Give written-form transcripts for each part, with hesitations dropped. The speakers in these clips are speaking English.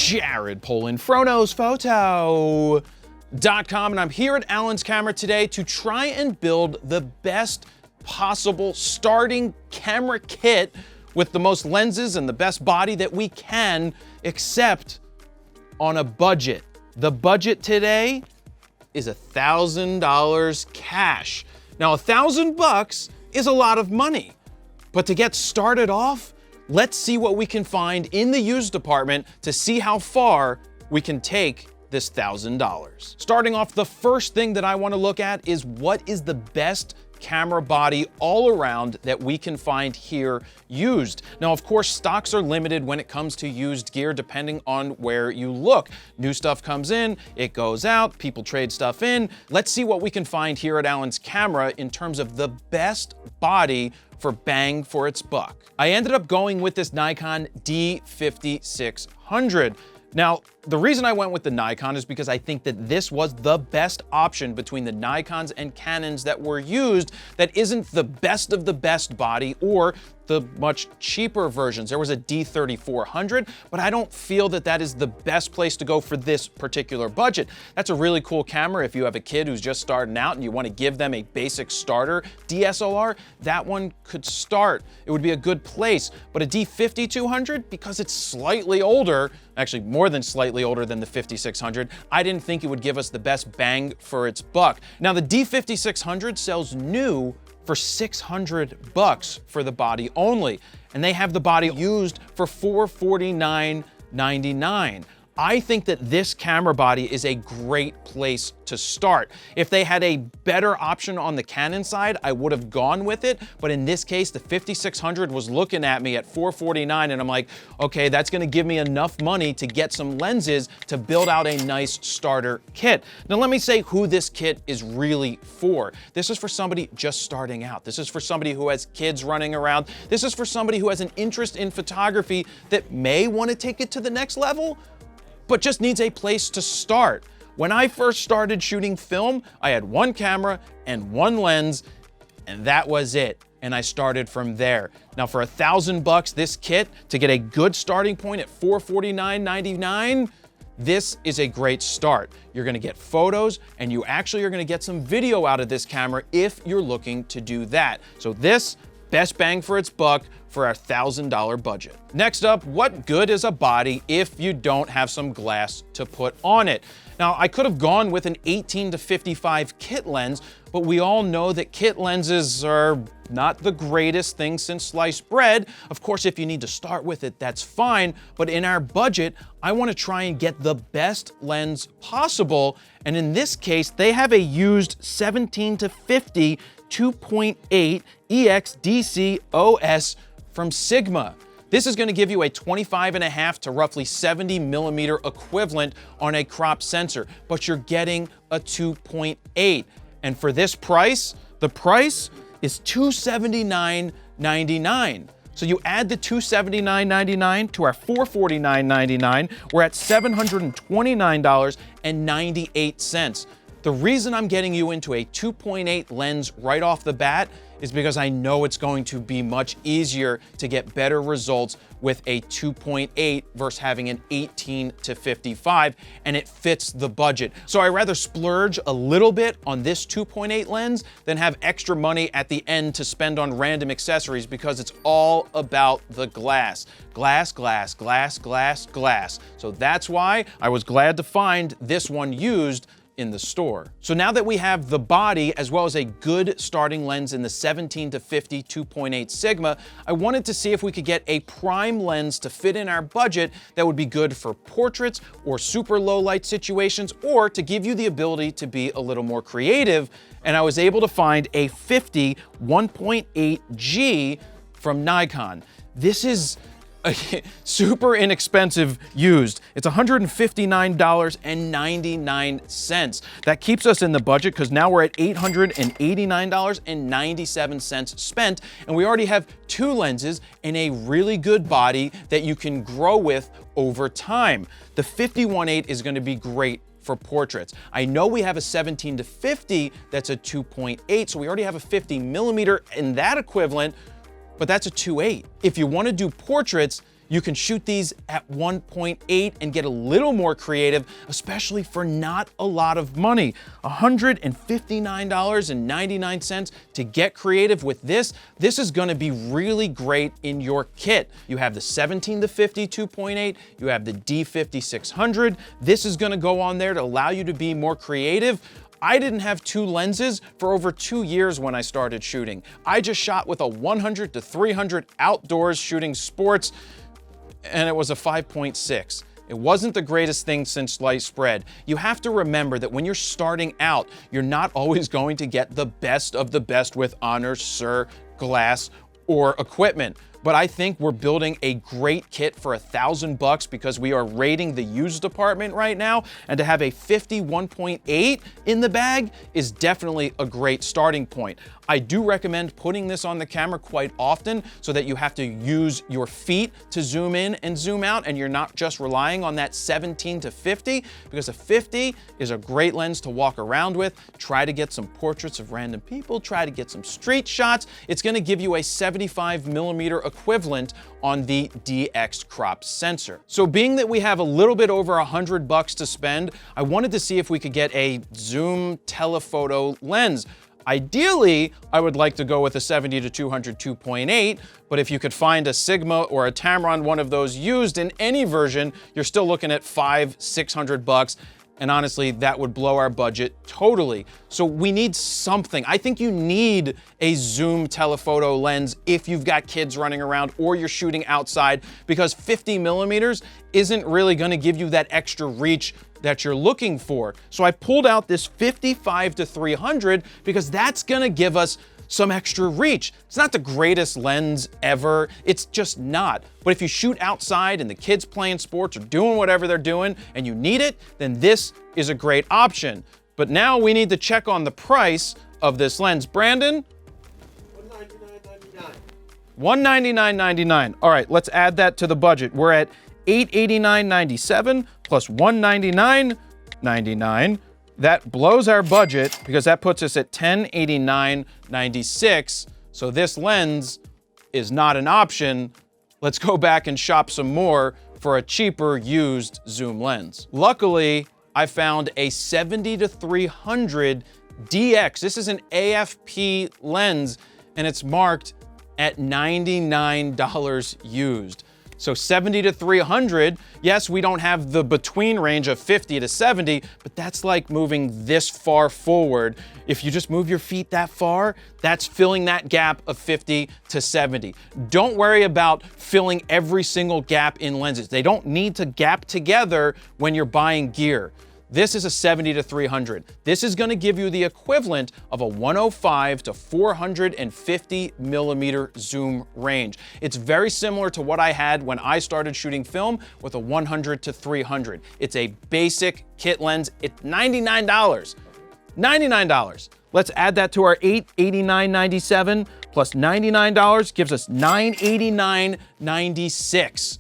Jared Polin, FroKnowsPhoto.com, and I'm here at Alan's Camera today to try and build the best possible starting camera kit with the most lenses and the best body that we can, except on a budget. The budget today is $1,000 cash. Now, $1,000 is a lot of money, but to get started off, let's see what we can find in the used department to see how far we can take this $1,000. Starting off, the first thing that I want to look at is what is the best camera body all around that we can find here used. Now, of course, stocks are limited when it comes to used gear depending on where you look. New stuff comes in, it goes out, people trade stuff in. Let's see what we can find here at Alan's Camera in terms of the best body for bang for its buck. I ended up going with this Nikon D5600. Now, the reason I went with the Nikon is because I think that this was the best option between the Nikons and Canons that were used that isn't the best of the best body or the much cheaper versions. There was a D3400, but I don't feel that that is the best place to go for this particular budget. That's a really cool camera if you have a kid who's just starting out and you want to give them a basic starter DSLR, that one could start. It would be a good place, but a D5200, because it's slightly older, actually more than slightly older than the 5600, I didn't think it would give us the best bang for its buck. Now, the D5600 sells new for $600 for the body only, and they have the body used for $449.99. I think that this camera body is a great place to start. If they had a better option on the Canon side, I would have gone with it, but in this case, the 5600 was looking at me at $449, and I'm like, okay, that's gonna give me enough money to get some lenses to build out a nice starter kit. Now, let me say who this kit is really for. This is for somebody just starting out. This is for somebody who has kids running around. This is for somebody who has an interest in photography that may want to take it to the next level, but just needs a place to start. When I first started shooting film, I had one camera and one lens, and that was it. And I started from there. Now, for $1,000 this kit, to get a good starting point at $449.99, this is a great start. You're gonna get photos, and you actually are gonna get some video out of this camera if you're looking to do that. So this, best bang for its buck for our $1,000 budget. Next up, what good is a body if you don't have some glass to put on it? Now, I could have gone with an 18-55 kit lens, but we all know that kit lenses are not the greatest thing since sliced bread. Of course, if you need to start with it, that's fine, but in our budget, I want to try and get the best lens possible, and in this case, they have a used 17-50 2.8 EXDC OS from Sigma. This is going to give you a 25.5 to roughly 70 millimeter equivalent on a crop sensor, but you're getting a 2.8. And for this price, the price is $279.99. So you add the $279.99 to our $449.99, we're at $729.98. The reason I'm getting you into a 2.8 lens right off the bat is because I know it's going to be much easier to get better results with a 2.8 versus having an 18-55, and it fits the budget. So I rather splurge a little bit on this 2.8 lens than have extra money at the end to spend on random accessories, because it's all about the glass. Glass, glass, glass, glass, glass. So that's why I was glad to find this one used in the store. So now that we have the body as well as a good starting lens in the 17-50 2.8 Sigma, I wanted to see if we could get a prime lens to fit in our budget that would be good for portraits or super low light situations, or to give you the ability to be a little more creative. And I was able to find a 50 1.8G from Nikon. This is super inexpensive used. It's $159.99. That keeps us in the budget because now we're at $889.97 spent, and we already have two lenses and a really good body that you can grow with over time. The 50-1.8 is going to be great for portraits. I know we have a 17-50 that's a 2.8, so we already have a 50 millimeter in that equivalent, but that's a 2.8. If you want to do portraits, You can shoot these at 1.8 and get a little more creative, especially for not a lot of money. $159.99 to get creative with this. This is gonna be really great in your kit. You have the 17-50 2.8, you have the D5600. This is gonna go on there to allow you to be more creative. I didn't have two lenses for over 2 years when I started shooting. I just shot with a 100 to 300 outdoors shooting sports, and it was a 5.6. It wasn't the greatest thing since sliced bread. You have to remember that when you're starting out, you're not always going to get the best of the best with Honor, Sir, glass, or equipment. But I think we're building a great kit for $1,000 because we are raiding the used department right now, and to have a 51.8 in the bag is definitely a great starting point. I do recommend putting this on the camera quite often so that you have to use your feet to zoom in and zoom out, and you're not just relying on that 17-50, because a 50 is a great lens to walk around with. Try to get some portraits of random people, try to get some street shots. It's gonna give you a 75mm equivalent on the DX crop sensor. So being that we have a little bit over $100 to spend, I wanted to see if we could get a zoom telephoto lens. Ideally, I would like to go with a 70-200 2.8, but if you could find a Sigma or a Tamron, one of those used in any version, you're still looking at $500-600. And honestly, that would blow our budget totally. So we need something. I think you need a zoom telephoto lens if you've got kids running around or you're shooting outside, because 50mm isn't really gonna give you that extra reach that you're looking for. So I pulled out this 55-300 because that's gonna give us some extra reach. It's not the greatest lens ever, it's just not. But if you shoot outside and the kids playing sports or doing whatever they're doing and you need it, then this is a great option. But now we need to check on the price of this lens. Brandon? $199.99. All right, let's add that to the budget. We're at $889.97 plus $199.99. That blows our budget because that puts us at $1089.96. So this lens is not an option. Let's go back and shop some more for a cheaper used zoom lens. Luckily, I found a 70-300 DX. This is an AFP lens and it's marked at $99 used. So 70-300, yes, we don't have the between range of 50 to 70, but that's like moving this far forward. If you just move your feet that far, that's filling that gap of 50 to 70. Don't worry about filling every single gap in lenses. They don't need to gap together when you're buying gear. This is a 70-300. This is gonna give you the equivalent of a 105 to 450mm zoom range. It's very similar to what I had when I started shooting film with a 100-300. It's a basic kit lens. It's $99. $99. Let's add that to our $889.97 plus $99 gives us $989.96.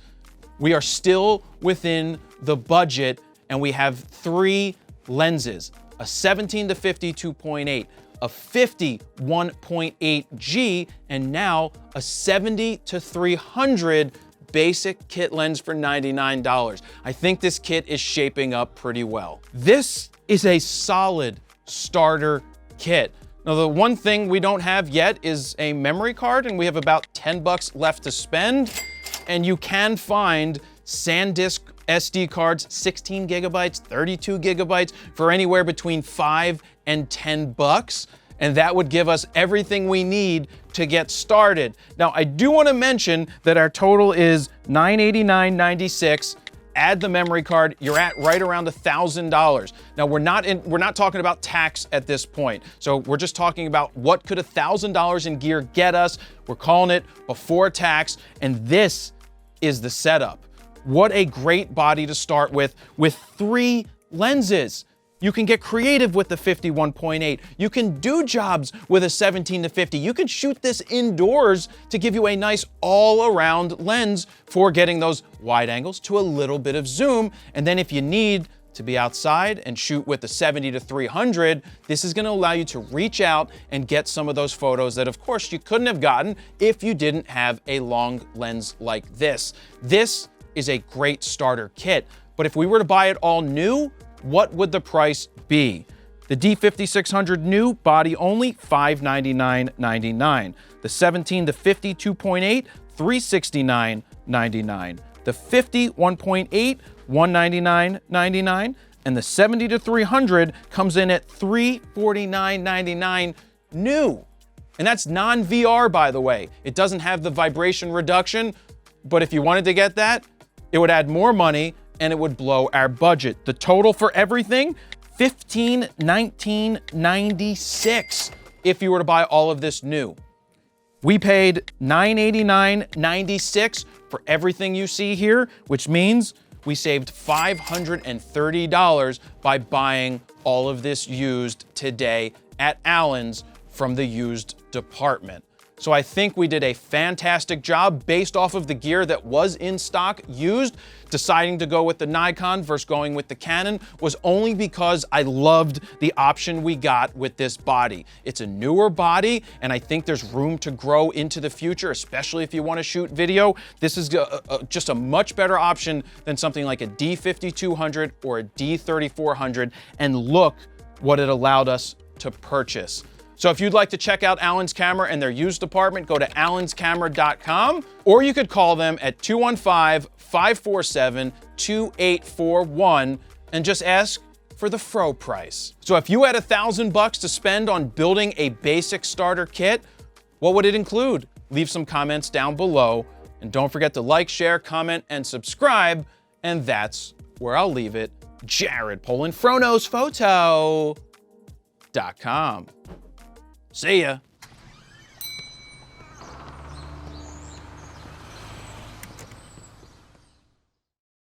We are still within the budget, and we have 3 lenses, a 17-50 2.8, a 50 1.8G, and now a 70-300 basic kit lens for $99. I think this kit is shaping up pretty well. This is a solid starter kit. Now, the one thing we don't have yet is a memory card, and we have about $10 left to spend, and you can find SanDisk SD cards, 16 gigabytes, 32 gigabytes for anywhere between $5 and $10. And that would give us everything we need to get started. Now, I do want to mention that our total is $989.96. Add the memory card, you're at right around $1,000. Now, we're not talking about tax at this point. So we're just talking about what could $1,000 in gear get us. We're calling it before tax, and this is the setup. What a great body to start with 3 lenses. You can get creative with the 51.8. You can do jobs with a 17-50. You can shoot this indoors to give you a nice all-around lens for getting those wide angles to a little bit of zoom. And then if you need to be outside and shoot with the 70-300, this is gonna allow you to reach out and get some of those photos that of course you couldn't have gotten if you didn't have a long lens like this. This is a great starter kit, but if we were to buy it all new, what would the price be? The D5600 new, body only, $599.99. The 17 to 50 2.8, $369.99. The 50 1.8, $199.99. And the 70 to 300 comes in at $349.99 new. And that's non-VR, by the way. It doesn't have the vibration reduction, but if you wanted to get that, it would add more money and it would blow our budget. The total for everything, $1,519.96 if you were to buy all of this new. We paid $989.96 for everything you see here, which means we saved $530 by buying all of this used today at Allen's from the used department. So I think we did a fantastic job based off of the gear that was in stock used. Deciding to go with the Nikon versus going with the Canon was only because I loved the option we got with this body. It's a newer body, and I think there's room to grow into the future, especially if you want to shoot video. This is just a much better option than something like a D5200 or a D3400, and look what it allowed us to purchase. So if you'd like to check out Allen's Camera and their used department, go to allenscamera.com, or you could call them at 215-547-2841 and just ask for the Fro price. So if you had $1,000 to spend on building a basic starter kit, what would it include? Leave some comments down below, and don't forget to like, share, comment, and subscribe, and that's where I'll leave it. Jared Polin, FroKnowsPhoto.com. See ya.